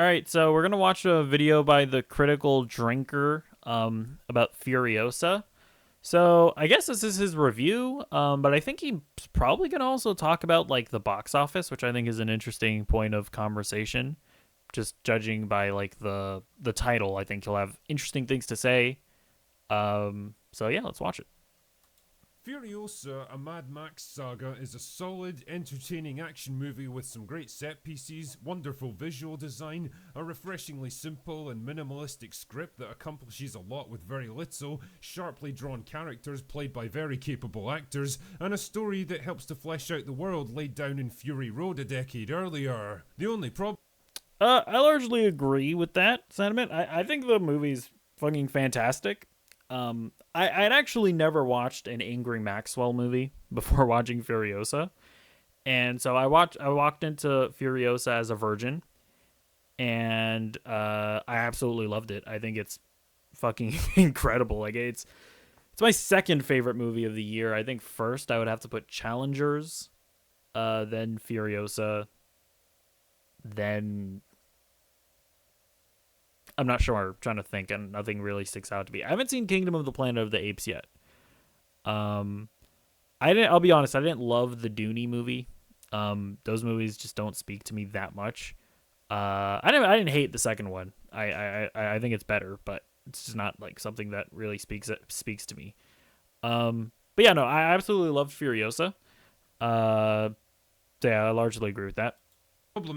All right, so we're gonna watch a video by the Critical Drinker about Furiosa. So I guess this is his review, but I think he's probably gonna also talk about like the box office, which I think is an interesting point of conversation. Just judging by like the title, I think he'll have interesting things to say. So yeah, let's watch it. Furiosa, a Mad Max saga, is a solid, entertaining action movie with some great set pieces, wonderful visual design, a refreshingly simple and minimalistic script that accomplishes a lot with very little, sharply drawn characters played by very capable actors, and a story that helps to flesh out the world laid down in Fury Road a decade earlier. The only problem I largely agree with that sentiment. I think the movie's fucking fantastic. I'd actually never watched an Angry Maxwell movie before watching Furiosa, and so I walked into Furiosa as a virgin, and I absolutely loved it. I think it's fucking incredible. Like it's my second favorite movie of the year. I think first I would have to put Challengers, then Furiosa, then I'm not sure. I'm trying to think, and nothing really sticks out to me. I haven't seen Kingdom of the Planet of the Apes yet. Um, I didn't. I'll be honest. I didn't love the Dooney movie. Those movies just don't speak to me that much. I didn't hate the second one. I think it's better, but it's just not like something that really speaks to me. But yeah, no, I absolutely loved Furiosa. Uh, so yeah, I largely agree with that.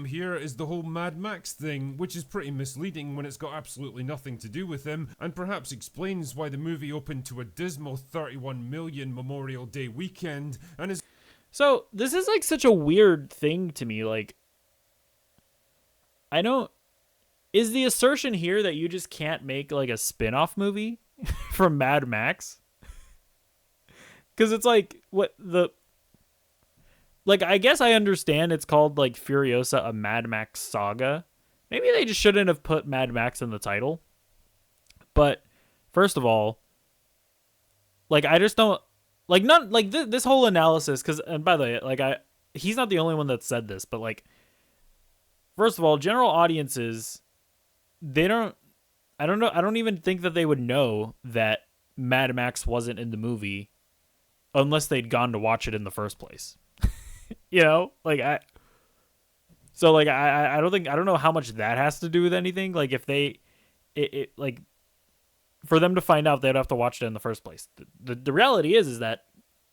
here is the whole Mad Max thing, which is pretty misleading when it's got absolutely nothing to do with him, and perhaps explains why the movie opened to a dismal 31 million Memorial Day weekend, and is So this is like such a weird thing to me. Like, I don't. Is the assertion here that you just can't make like a spin-off movie from Mad Max? Because it's like what the like. I guess I understand it's called like Furiosa, a Mad Max saga. Maybe they just shouldn't have put Mad Max in the title. But first of all, like I just don't like not like this whole analysis. Because and by the way, like he's not the only one that said this, but like first of all, general audiences they don't I don't know I don't even think that they would know that Mad Max wasn't in the movie unless they'd gone to watch it in the first place. You know? Like I don't think I don't know how much that has to do with anything. Like if they it like for them to find out they'd have to watch it in the first place. The reality is that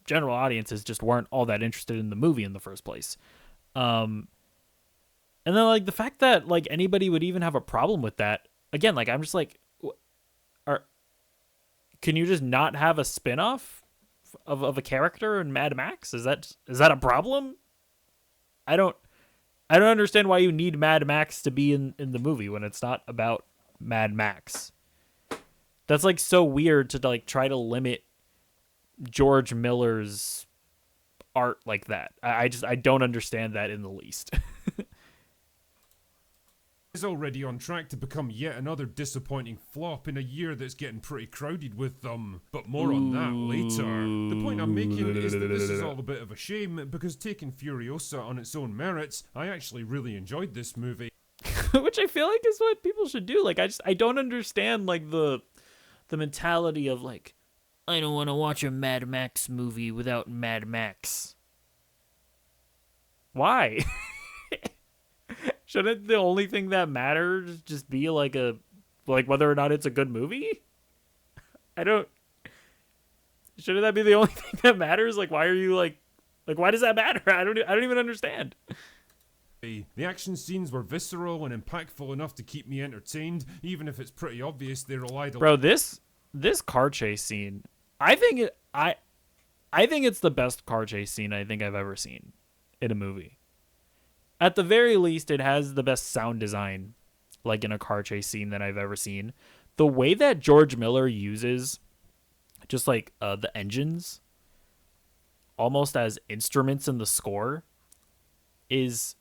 general audiences just weren't all that interested in the movie in the first place. Um And then like the fact that like anybody would even have a problem with that again, like I'm just like, are can you just not have a spinoff of a character in Mad Max? Is that a problem? I don't I don't understand why you need Mad Max to be in the movie when it's not about Mad Max. That's like so weird to like try to limit George Miller's art like that. I don't understand that in the least. already on track to become yet another disappointing flop in a year that's getting pretty crowded with them. But more on that later. The point I'm making is that this is all a bit of a shame, because taking Furiosa on its own merits, I actually really enjoyed this movie. Which I feel like is what people should do. Like I don't understand like the mentality of like I don't want to watch a Mad Max movie without Mad Max. Why? Shouldn't the only thing that matters just be like a like whether or not it's a good movie? I don't shouldn't that be the only thing that matters? Like why are you like why does that matter? I don't even understand. The action scenes were visceral and impactful enough to keep me entertained, even if it's pretty obvious they relied a Bro, this car chase scene, I think it's the best car chase scene I think I've ever seen in a movie. At the very least, it has the best sound design, like in a car chase scene that I've ever seen. The way that George Miller uses just like the engines almost as instruments in the score is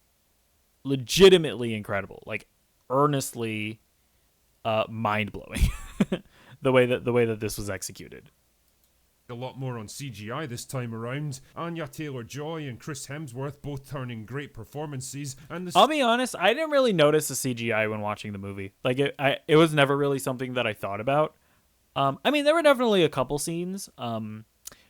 legitimately incredible. Like earnestly mind blowing. The way that this was executed. a lot more on CGI this time around. Anya Taylor-Joy and Chris Hemsworth both turning great performances, and I'll be honest, I didn't really notice the CGI when watching the movie. Like it was never really something that I thought about. I mean, there were definitely a couple scenes,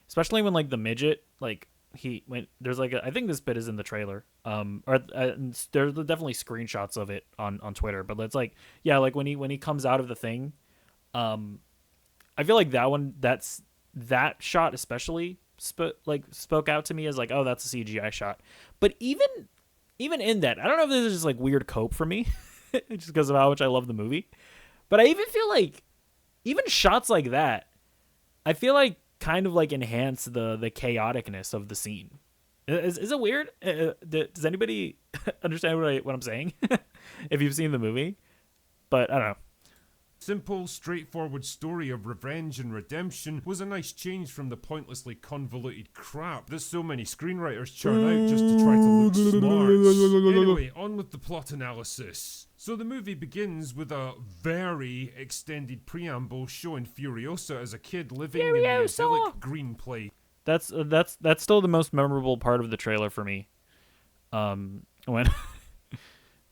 especially when like the midget, like he went. There's like I think this bit is in the trailer, there's definitely screenshots of it on Twitter. But it's like, yeah, like when he comes out of the thing, I feel like that shot especially spoke out to me as like, oh, that's a CGI shot. But even in that, I don't know if this is just like weird cope for me, just because of how much I love the movie. But I even feel like even shots like that, I feel like kind of like enhance the chaoticness of the scene. Is it weird? Does anybody understand what I'm saying? If you've seen the movie, but I don't know. Simple, straightforward story of revenge and redemption was a nice change from the pointlessly convoluted crap that so many screenwriters churn out just to try to look smart. Anyway, on with the plot analysis. So the movie begins with a very extended preamble showing Furiosa as a kid living in the idyllic green place. That's still the most memorable part of the trailer for me. When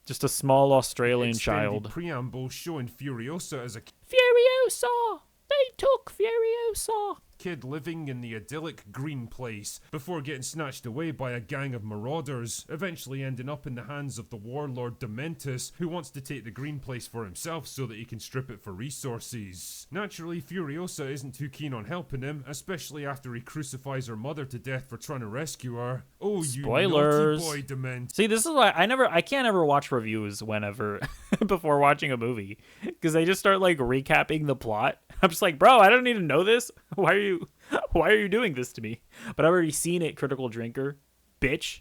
just a small Australian child. Preamble showing Furiosa as a Furiosa! They took Furiosa! Kid living in the idyllic green place before getting snatched away by a gang of marauders, eventually ending up in the hands of the warlord Dementus, who wants to take the green place for himself so that he can strip it for resources. Naturally, Furiosa isn't too keen on helping him, especially after he crucifies her mother to death for trying to rescue her. Oh, spoilers. You naughty boy, Dementus. See, this is why I can't ever watch reviews whenever before watching a movie, because they just start like recapping the plot. I'm just like, bro, I don't need to know this. Why are you doing this to me? But I've already seen it, critical drinker. Bitch.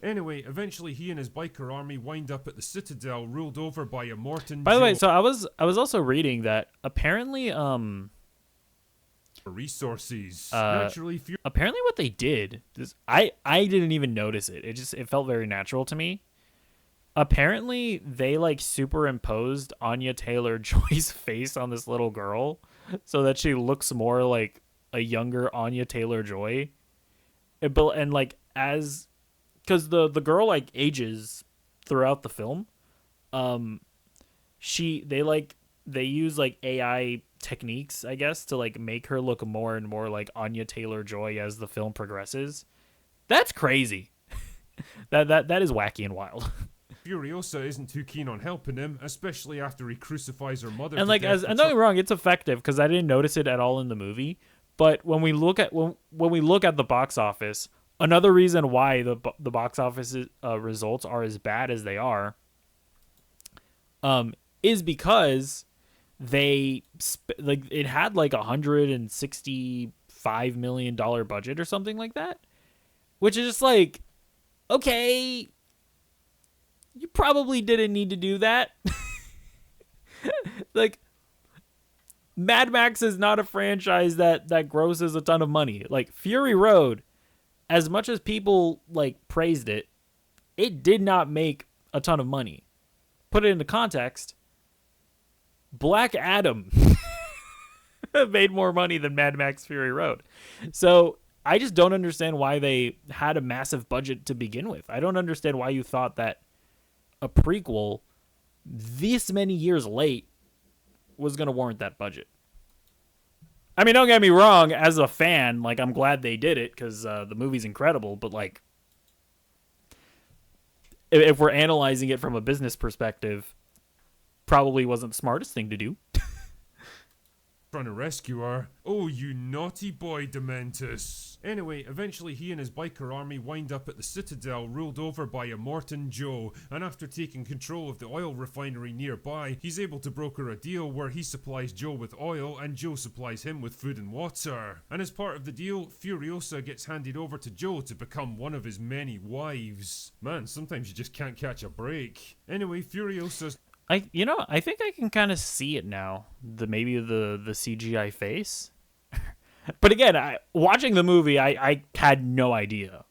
Anyway, eventually he and his biker army wind up at the Citadel, ruled over by Immortan. By the way, so I was also reading that apparently resources. Apparently what they did is I didn't even notice it. It felt very natural to me. Apparently, they like superimposed Anya Taylor-Joy's face on this little girl so that she looks more like a younger Anya Taylor-Joy. And like as, because the girl like ages throughout the film. They use like AI techniques, I guess, to like make her look more and more like Anya Taylor-Joy as the film progresses. That's crazy. that is wacky and wild. Furiosa isn't too keen on helping him, especially after he crucifies her mother. And like, and don't get me wrong, it's effective because I didn't notice it at all in the movie. But when we look at the box office, another reason why the box office results are as bad as they are, is because it had like $165 million budget or something like that, which is just like, okay. You probably didn't need to do that. Like, Mad Max is not a franchise that grosses a ton of money. Like, Fury Road, as much as people, like, praised it, it did not make a ton of money. Put it into context, Black Adam made more money than Mad Max Fury Road. So, I just don't understand why they had a massive budget to begin with. I don't understand why you thought that a prequel this many years late was going to warrant that budget. I mean, don't get me wrong, as a fan, like, I'm glad they did it because the movie's incredible, but like, if we're analyzing it from a business perspective, probably wasn't the smartest thing to do. Trying to rescue her. Oh, you naughty boy, Dementus. Anyway, eventually he and his biker army wind up at the Citadel, ruled over by Immortan Joe, and after taking control of the oil refinery nearby, he's able to broker a deal where he supplies Joe with oil and Joe supplies him with food and water. And as part of the deal, Furiosa gets handed over to Joe to become one of his many wives. Man, sometimes you just can't catch a break. Anyway, Furiosa's I think I can kind of see it now. The CGI face. But again, watching the movie, I had no idea.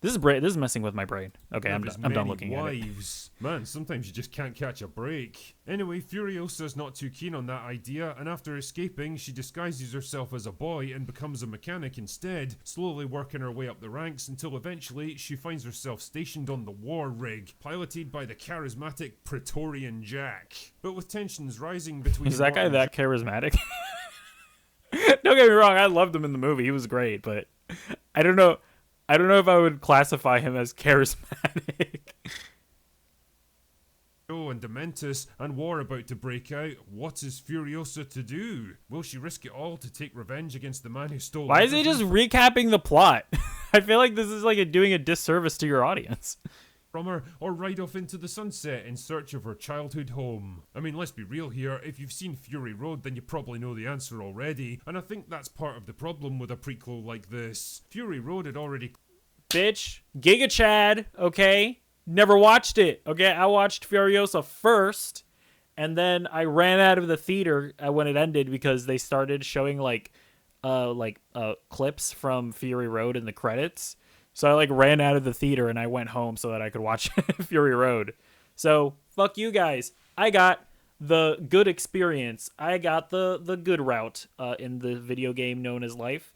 This is messing with my brain. Okay, Of his I'm done many looking at it. wives. Man, sometimes you just can't catch a break. Anyway, Furiosa's not too keen on that idea, and after escaping, she disguises herself as a boy and becomes a mechanic instead, slowly working her way up the ranks until eventually she finds herself stationed on the war rig, piloted by the charismatic Praetorian Jack. But with tensions rising between Is that guy Martin that charismatic? Don't get me wrong, I loved him in the movie. He was great, but I don't know. I don't know if I would classify him as charismatic. and Dementus and war about to break out, what is Furiosa to do? Will she risk it all to take revenge against the man who stole Why is he everything just recapping the plot? I feel like this is like doing a disservice to your audience. from her, or ride off into the sunset in search of her childhood home? I mean, let's be real here, if you've seen Fury Road then you probably know the answer already, and I think that's part of the problem with a prequel like this. Fury Road had already Bitch, Giga Chad, okay? Never watched it, okay? I watched Furiosa first, and then I ran out of the theater when it ended because they started showing clips from Fury Road in the credits. So I like ran out of the theater and I went home so that I could watch Fury Road. So fuck you guys. I got the good experience. I got the good route in the video game known as life.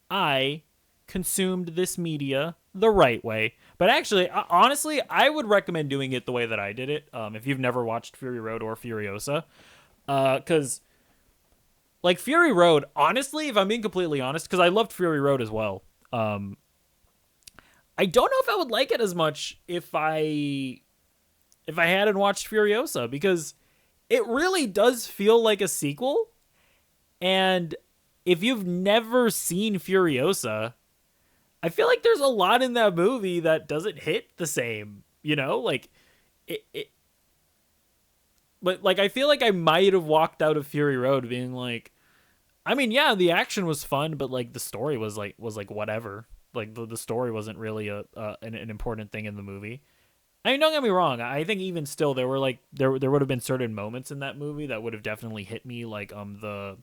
I consumed this media the right way. But actually, honestly, I would recommend doing it the way that I did it. If you've never watched Fury Road or Furiosa, because like Fury Road, honestly, if I'm being completely honest, because I loved Fury Road as well. I don't know if I would like it as much if I hadn't watched Furiosa, because it really does feel like a sequel. And if you've never seen Furiosa, I feel like there's a lot in that movie that doesn't hit the same, you know? Like but like I feel like I might have walked out of Fury Road being like, I mean, yeah, the action was fun, but like the story was like whatever. Like the story wasn't really an important thing in the movie. I mean, don't get me wrong. I think even still, there were like there would have been certain moments in that movie that would have definitely hit me, like the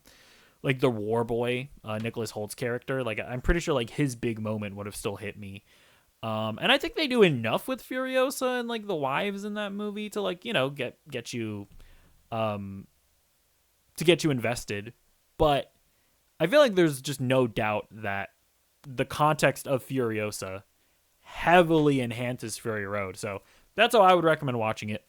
war boy, Nicholas Holt's character. Like I'm pretty sure like his big moment would have still hit me. And I think they do enough with Furiosa and like the wives in that movie to like, you know, get you invested. But I feel like there's just no doubt that the context of Furiosa heavily enhances Fury Road. So that's how I would recommend watching it.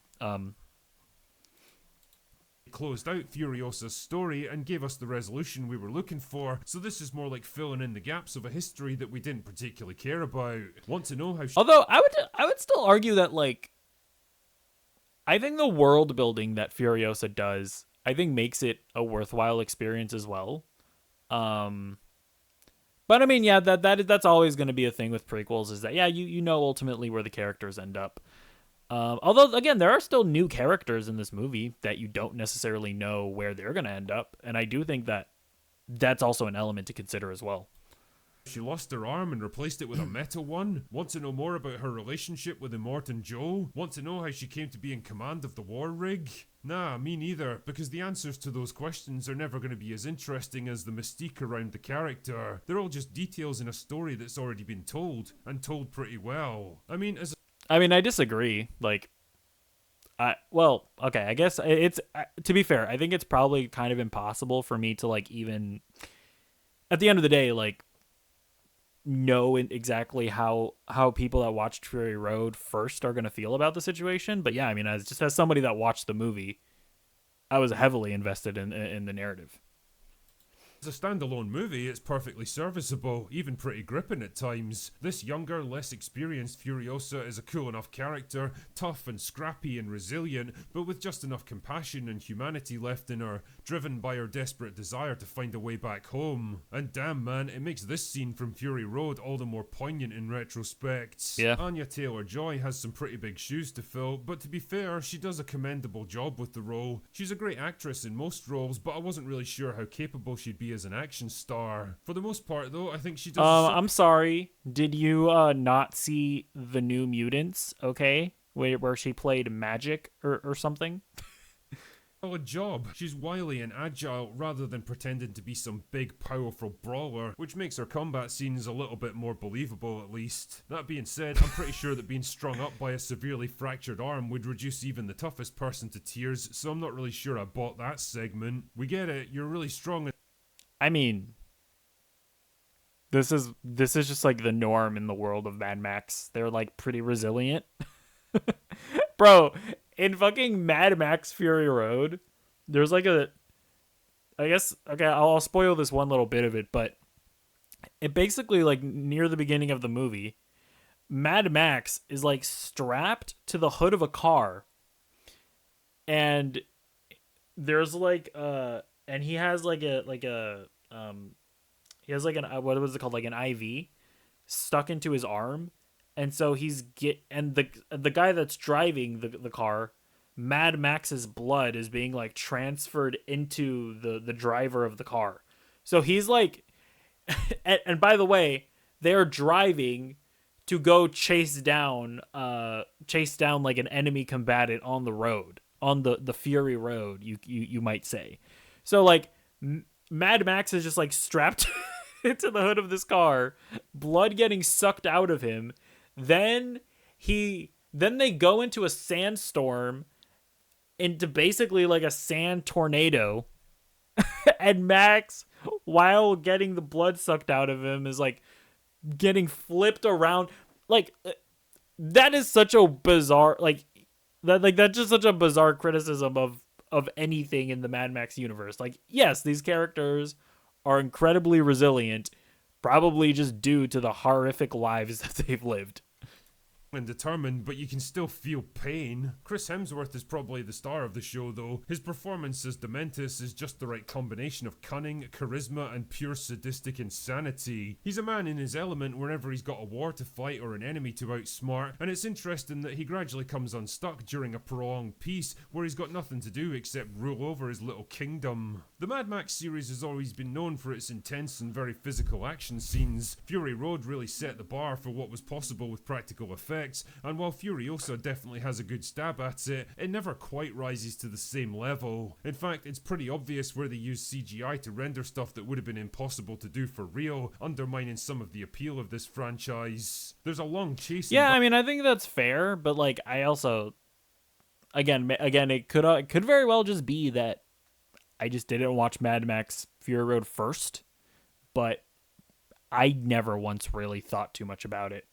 Closed out Furiosa's story and gave us the resolution we were looking for, so this is more like filling in the gaps of a history that we didn't particularly care about. Want to know how Although I would still argue that like I think the world building that Furiosa does, I think makes it a worthwhile experience as well. But I mean, yeah, that's always going to be a thing with prequels, is that, yeah, you know ultimately where the characters end up. Although, again, there are still new characters in this movie that you don't necessarily know where they're going to end up. And I do think that that's also an element to consider as well. she lost her arm and replaced it with a metal one? Want to know more about her relationship with Immortan Joe? Want to know how she came to be in command of the war rig? Nah, me neither, because the answers to those questions are never going to be as interesting as the mystique around the character. They're all just details in a story that's already been told, and told pretty well. I mean, I disagree. Like, okay, I guess it's, to be fair, I think it's probably kind of impossible for me to, like, even, at the end of the day, like, know exactly how people that watched Fury Road first are going to feel about the situation. But yeah, I mean, as somebody that watched the movie, I was heavily invested in the narrative. As a standalone movie, it's perfectly serviceable, even pretty gripping at times. This younger, less experienced Furiosa is a cool enough character, tough and scrappy and resilient, but with just enough compassion and humanity left in her, driven by her desperate desire to find a way back home. And damn man, it makes this scene from Fury Road all the more poignant in retrospect. Yeah. Anya Taylor-Joy has some pretty big shoes to fill, but to be fair, she does a commendable job with the role. She's a great actress in most roles, but I wasn't really sure how capable she'd be as an action star. For the most part though, I think she does I'm sorry, did you not see the New Mutants, okay, where she played Magic or something? solid job. She's wily and agile rather than pretending to be some big, powerful brawler, which makes her combat scenes a little bit more believable at least. That being said, I'm pretty sure that being strung up by a severely fractured arm would reduce even the toughest person to tears, so I'm not really sure I bought that segment. We get it, you're really strong. I mean, this is just like the norm in the world of Mad Max. They're like pretty resilient. Bro, in fucking Mad Max Fury Road, there's like I guess, okay, I'll spoil this one little bit of it, but it basically, like, near the beginning of the movie, Mad Max is like strapped to the hood of a car, and there's like and he has like he has like an, what was it called, like an IV stuck into his arm, and so and the guy that's driving the car, Mad Max's blood is being like transferred into the driver of the car. So he's like, and by the way, they're driving to go chase down like an enemy combatant on the road, on the Fury Road, you might say. So like Mad Max is just like strapped into the hood of this car, blood getting sucked out of him. Then they go into a sandstorm, into basically like a sand tornado, and Max, while getting the blood sucked out of him, is like getting flipped around. Like, that is such a bizarre, that's just such a bizarre criticism of anything in the Mad Max universe. Like, yes, these characters are incredibly resilient, probably just due to the horrific lives that they've lived. And determined, but you can still feel pain. Chris Hemsworth is probably the star of the show though. His performance as Dementus is just the right combination of cunning, charisma, and pure sadistic insanity. He's a man in his element whenever he's got a war to fight or an enemy to outsmart, and it's interesting that he gradually comes unstuck during a prolonged peace where he's got nothing to do except rule over his little kingdom. The Mad Max series has always been known for its intense and very physical action scenes. Fury Road really set the bar for what was possible with practical effects, and while Furiosa definitely has a good stab at it, it never quite rises to the same level. In fact, it's pretty obvious where they use CGI to render stuff that would have been impossible to do for real, undermining some of the appeal of this franchise. There's a long chase. Yeah, I mean, I think that's fair, but like, I also, again, it could very well just be that I just didn't watch Mad Max Fury Road first, but I never once really thought too much about it,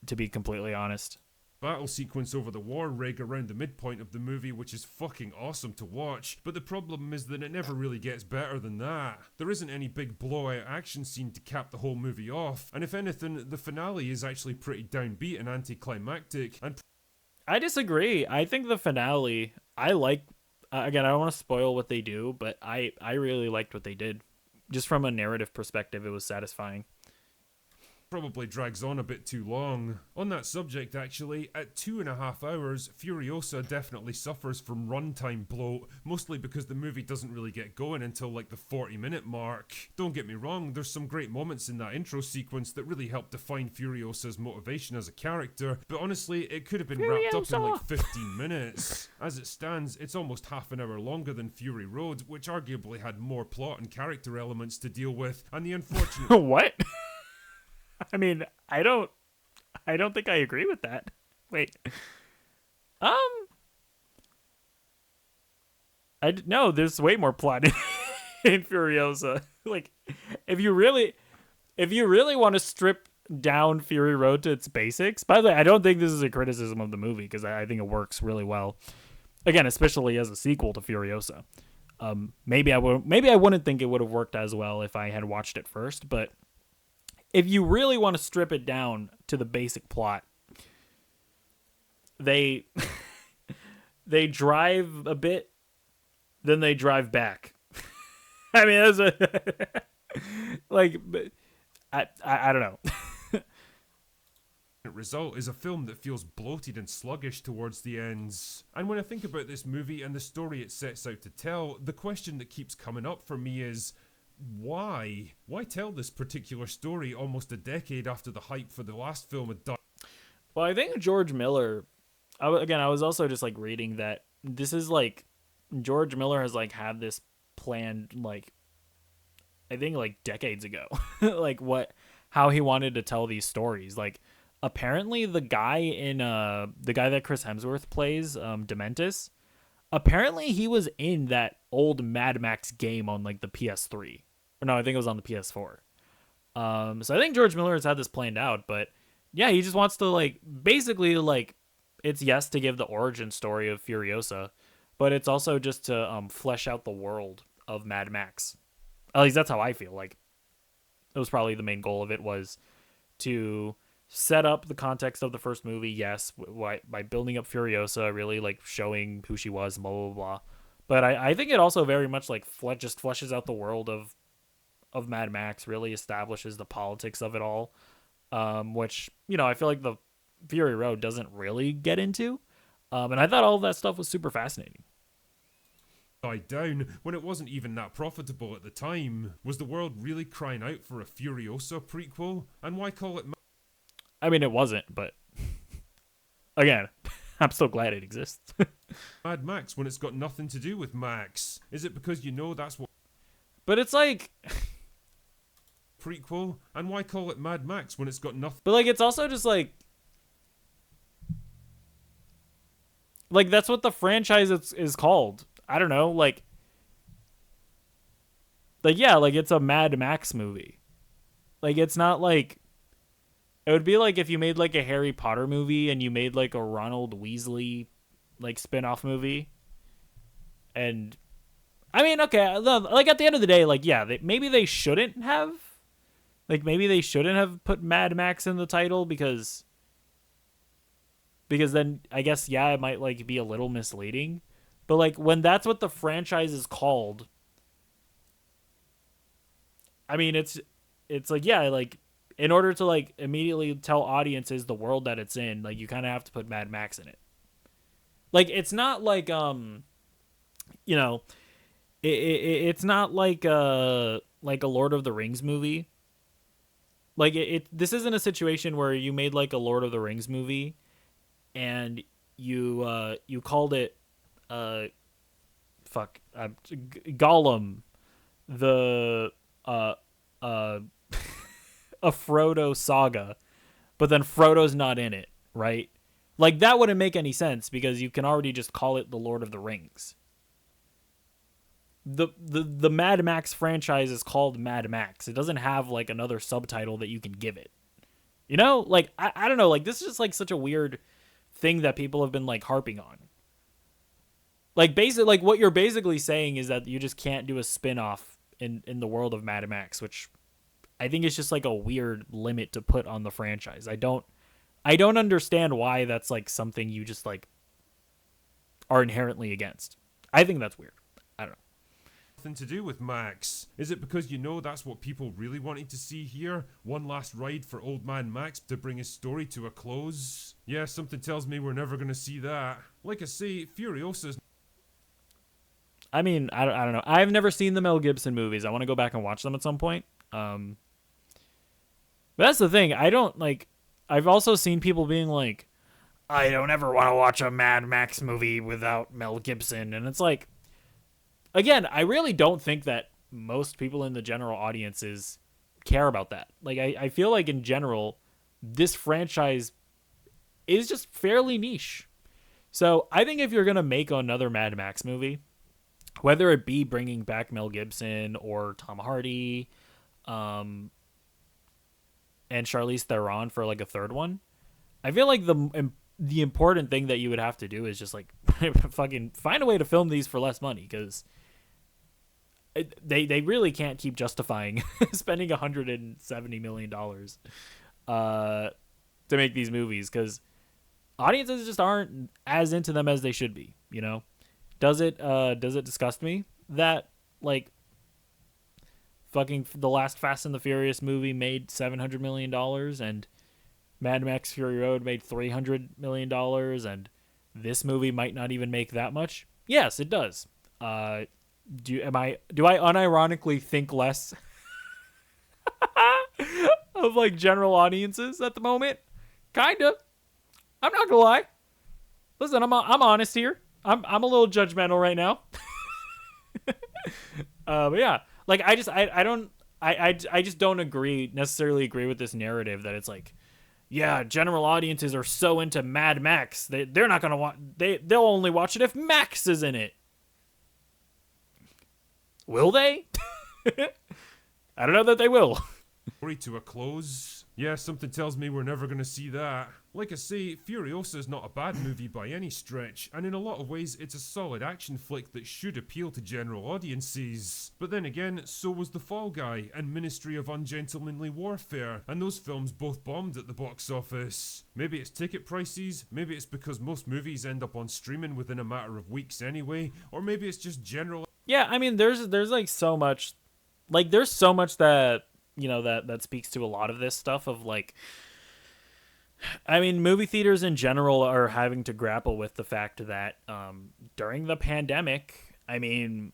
to be completely honest. Battle sequence over the war rig around the midpoint of the movie, which is fucking awesome to watch, but the problem is that it never really gets better than that. There isn't any big blowout action scene to cap the whole movie off, and if anything, the finale is actually pretty downbeat and anticlimactic, and I disagree. I think the finale, I like, again, I don't want to spoil what they do, but I really liked what they did. Just from a narrative perspective, it was satisfying. Probably drags on a bit too long. On that subject actually, at 2.5 hours, Furiosa definitely suffers from runtime bloat, mostly because the movie doesn't really get going until like the 40-minute mark. Don't get me wrong, there's some great moments in that intro sequence that really help define Furiosa's motivation as a character, but honestly, it could have been wrapped up in like 15 minutes. As it stands, it's almost half an hour longer than Fury Road, which arguably had more plot and character elements to deal with, and the unfortunate- What? I mean, I don't think I agree with that. Wait. No, there's way more plot in Furiosa. Like, if you really want to strip down Fury Road to its basics. By the way, I don't think this is a criticism of the movie, because I think it works really well. Again, especially as a sequel to Furiosa. Maybe I wouldn't think it would have worked as well if I had watched it first, but if you really want to strip it down to the basic plot, they drive a bit, then they drive back. I mean, that's like, I don't know. Result is a film that feels bloated and sluggish towards the ends. And when I think about this movie and the story it sets out to tell, the question that keeps coming up for me is, why? Why tell this particular story almost a decade after the hype for the last film had died? Well, I think George Miller, I was also just like reading that this is like George Miller has like had this planned like I think like decades ago. Like how he wanted to tell these stories. Like apparently the guy that Chris Hemsworth plays, Dementis, apparently he was in that old Mad Max game on like the PS3. Or no, I think it was on the PS4. So I think George Miller has had this planned out, but yeah, he just wants to like basically like it's yes to give the origin story of Furiosa, but it's also just to flesh out the world of Mad Max. At least that's how I feel. Like it was probably the main goal of it was to set up the context of the first movie, yes, by building up Furiosa, really like showing who she was, blah blah blah. But I think it also very much like just fleshes out the world of Mad Max, really establishes the politics of it all, which I feel like the Fury Road doesn't really get into. And I thought all of that stuff was super fascinating. Died down when it wasn't even that profitable at the time. Was the world really crying out for a Furiosa prequel? And why call it I mean, it wasn't, but again, I'm still glad it exists. Mad Max when it's got nothing to do with Max? Is it because that's what But it's like, prequel? And why call it Mad Max when it's got nothing? but like, it's also just like that's what the franchise is called. I don't know, like yeah, like it's a Mad Max movie. Like it's not like it would be like if you made like a Harry Potter movie and you made like a Ronald Weasley like spin-off movie. And I mean, okay, like at the end of the day, like yeah, maybe they shouldn't have put Mad Max in the title because then I guess yeah, it might like be a little misleading. But like when that's what the franchise is called, I mean it's like yeah, like in order to like immediately tell audiences the world that it's in, like you kind of have to put Mad Max in it. Like it's not like it's not like a Lord of the Rings movie. Like this isn't a situation where you made like a Lord of the Rings movie and you called it Gollum, the a Frodo saga, but then Frodo's not in it, right? Like that wouldn't make any sense because you can already just call it the Lord of the Rings. The Mad Max franchise is called Mad Max. It doesn't have like another subtitle that you can give it. Like I don't know, like this is just like such a weird thing that people have been like harping on. Like basically like what you're basically saying is that you just can't do a spin-off in the world of Mad Max, which I think is just like a weird limit to put on the franchise. I don't understand why that's like something you just like are inherently against. I think that's weird. I don't know. Nothing to do with Max. Is it because that's what people really wanted to see here? One last ride for old man Max to bring his story to a close? Yeah, something tells me we're never gonna see that. Like I say, Furiosa's... I mean, I don't know. I've never seen the Mel Gibson movies. I want to go back and watch them at some point. But that's the thing. I don't like... I've also seen people being like, I don't ever want to watch a Mad Max movie without Mel Gibson. And it's like, again, I really don't think that most people in the general audiences care about that. Like, I feel like in general, this franchise is just fairly niche. So I think if you're going to make another Mad Max movie, whether it be bringing back Mel Gibson or Tom Hardy, and Charlize Theron for like a third one, I feel like the important thing that you would have to do is just like fucking find a way to film these for less money, because they really can't keep justifying spending $170 million to make these movies, because audiences just aren't as into them as they should be. Does it disgust me that like fucking the last Fast and the Furious movie made $700 million and Mad Max Fury Road made $300 million and this movie might not even make that much? Yes, it does. Do I unironically think less of like general audiences at the moment? Kinda. I'm not gonna lie. Listen, I'm honest here. I'm a little judgmental right now. But yeah, like I don't I just don't necessarily agree with this narrative that it's like, yeah, general audiences are so into Mad Max they're not gonna watch, they'll only watch it if Max is in it. Will they? I don't know that they will. Story to a close. Yeah, something tells me we're never gonna see that. Like I say, Furiosa is not a bad movie by any stretch, and in a lot of ways it's a solid action flick that should appeal to general audiences. But then again, so was The Fall Guy and Ministry of Ungentlemanly Warfare, and those films both bombed at the box office. Maybe it's ticket prices, maybe it's because most movies end up on streaming within a matter of weeks anyway, or maybe it's just general. Yeah, I mean, there's like so much, like there's so much that that speaks to a lot of this stuff of like, I mean, movie theaters in general are having to grapple with the fact that during the pandemic, I mean,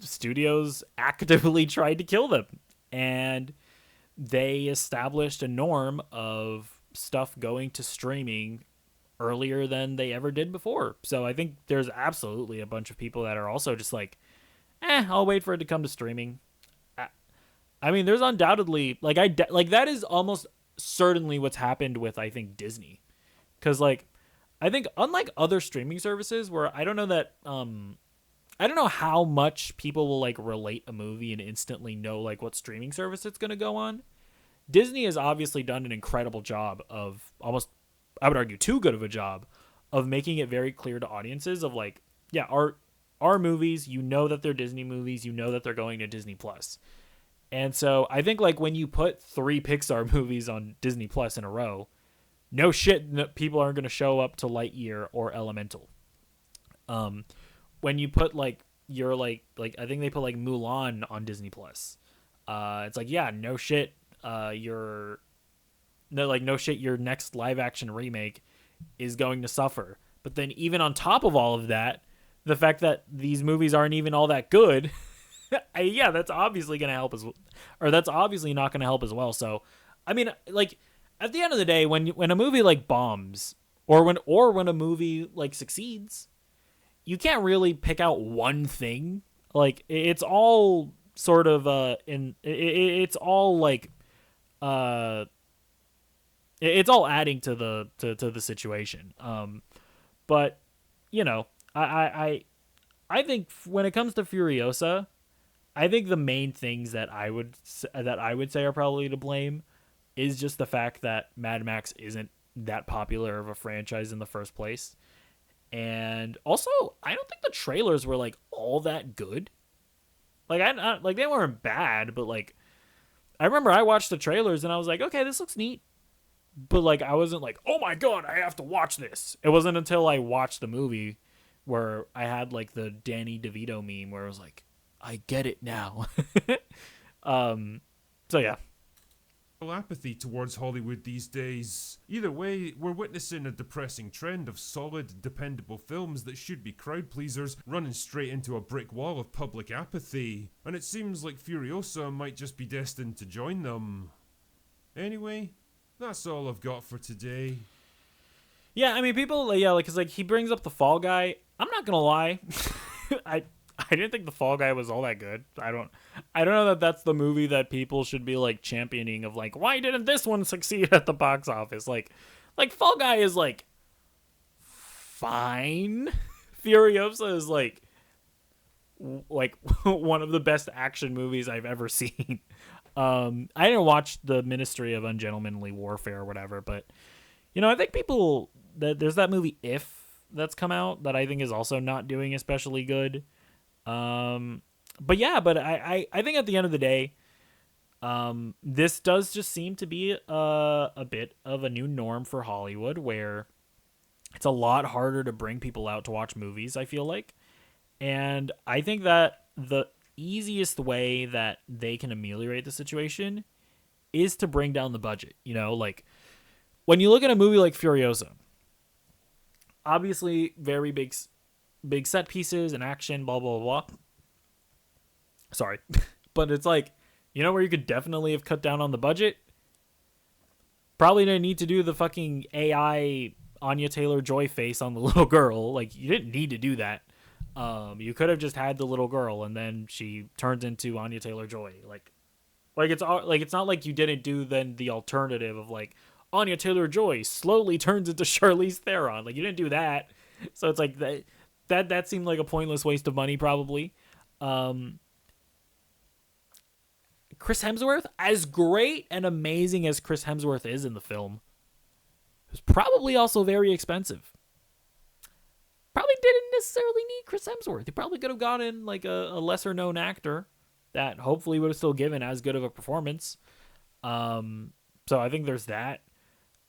studios actively tried to kill them, and they established a norm of stuff going to streaming earlier than they ever did before. So I think there's absolutely a bunch of people that are also just like, I'll wait for it to come to streaming. I mean, there's undoubtedly like like that is almost certainly what's happened with, I think, Disney, because like I think unlike other streaming services where I don't know that I don't know how much people will like relate a movie and instantly know like what streaming service it's gonna go on. Disney has obviously done an incredible job of, almost, I would argue, too good of a job of making it very clear to audiences of like, yeah, our movies, you know that they're Disney movies, you know that they're going to Disney Plus. And so I think like when you put 3 Pixar movies on Disney Plus in a row, no shit, people aren't going to show up to Lightyear or Elemental. When you put like your like I think they put like Mulan on Disney Plus, it's like, yeah, no shit, your next live action remake is going to suffer. But then even on top of all of that, the fact that these movies aren't even all that good, yeah, that's obviously going to help that's obviously not going to help as well. So, I mean, like at the end of the day, when a movie like bombs or when a movie like succeeds, you can't really pick out one thing. Like it's all sort of it's all like it's all adding to the situation. But you know, I think when it comes to Furiosa, I think the main things that I would say are probably to blame is just the fact that Mad Max isn't that popular of a franchise in the first place. And also, I don't think the trailers were like all that good. Like I like they weren't bad, but like I remember I watched the trailers and I was like, okay, this looks neat. But like I wasn't like, oh my god, I have to watch this. It wasn't until I watched the movie where I had like the Danny DeVito meme where it was like, I get it now. So yeah. Apathy towards Hollywood these days. Either way, we're witnessing a depressing trend of solid, dependable films that should be crowd pleasers running straight into a brick wall of public apathy. And it seems like Furiosa might just be destined to join them. Anyway, that's all I've got for today. Yeah, I mean, people, yeah, like, cause like he brings up the Fall Guy. I'm not gonna lie, I didn't think the Fall Guy was all that good. I don't know that that's the movie that people should be like championing of like, why didn't this one succeed at the box office? Like Fall Guy is like fine. Furiosa is like one of the best action movies I've ever seen. I didn't watch the Ministry of Ungentlemanly Warfare or whatever, but you know, I think people there's that movie If that's come out that I think is also not doing especially good. But yeah, but I think at the end of the day, this does just seem to be a bit of a new norm for Hollywood where it's a lot harder to bring people out to watch movies, I feel like. And I think that the easiest way that they can ameliorate the situation is to bring down the budget. You know, like when you look at a movie like Furiosa, obviously very big set pieces and action, blah, blah, blah. Sorry. But it's like, you know where you could definitely have cut down on the budget? Probably didn't need to do the fucking AI Anya Taylor-Joy face on the little girl. Like, you didn't need to do that. You could have just had the little girl, and then she turns into Anya Taylor-Joy. It's not like you didn't do then the alternative of like Anya Taylor-Joy slowly turns into Charlize Theron. Like, you didn't do that, so it's like that seemed like a pointless waste of money probably. Chris Hemsworth, as great and amazing as Chris Hemsworth is in the film, was probably also very expensive. Probably didn't necessarily need Chris Hemsworth. He probably could have gone in like a lesser known actor that hopefully would have still given as good of a performance. So I think there's that.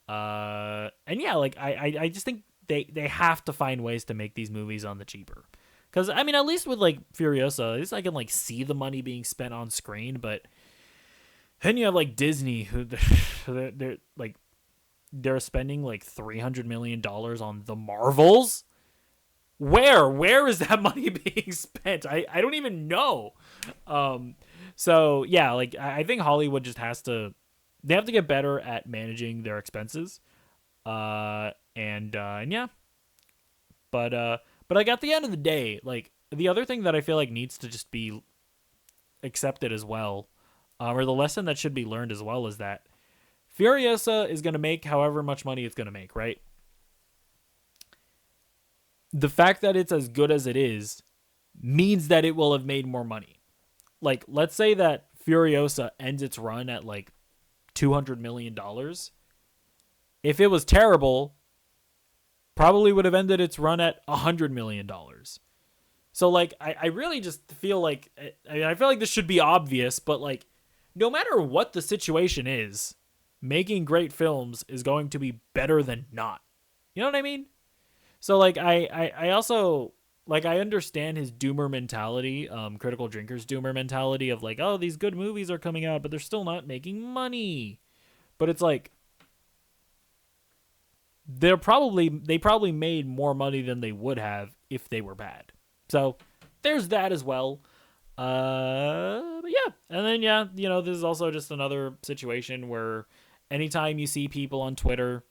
And yeah, like I just think they have to find ways to make these movies on the cheaper. Because, I mean, at least with like Furiosa, at least I can like see the money being spent on screen. But then you have like Disney, who they're spending like $300 million on the Marvels. Where is that money being spent? I don't even know. So yeah, like I think Hollywood just they have to get better at managing their expenses. And yeah, but like at the end of the day, like the other thing that I feel like needs to just be accepted as well, or the lesson that should be learned as well, is that Furiosa is going to make however much money it's going to make, right? The fact that it's as good as it is means that it will have made more money. Like, let's say that Furiosa ends its run at like $200 million. If it was terrible, probably would have ended its run at $100 million. So, like, I really just feel like, I feel like this should be obvious, but like, no matter what the situation is, making great films is going to be better than not. You know what I mean? So, like, I also, like, I understand his doomer mentality, Critical Drinker's doomer mentality of, like, oh, these good movies are coming out, but they're still not making money. But it's like, they probably made more money than they would have if they were bad. So, there's that as well. But yeah. And then, yeah, you know, this is also just another situation where anytime you see people on Twitter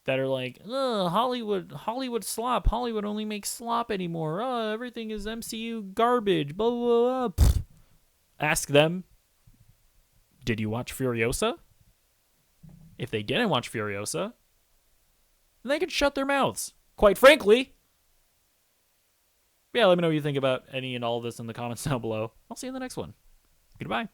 that are like, Hollywood slop. Hollywood only makes slop anymore. Oh, everything is MCU garbage. Blah, blah, blah. Pfft. Ask them, did you watch Furiosa? If they didn't watch Furiosa, then they could shut their mouths. Quite frankly. Yeah, let me know what you think about any and all of this in the comments down below. I'll see you in the next one. Goodbye.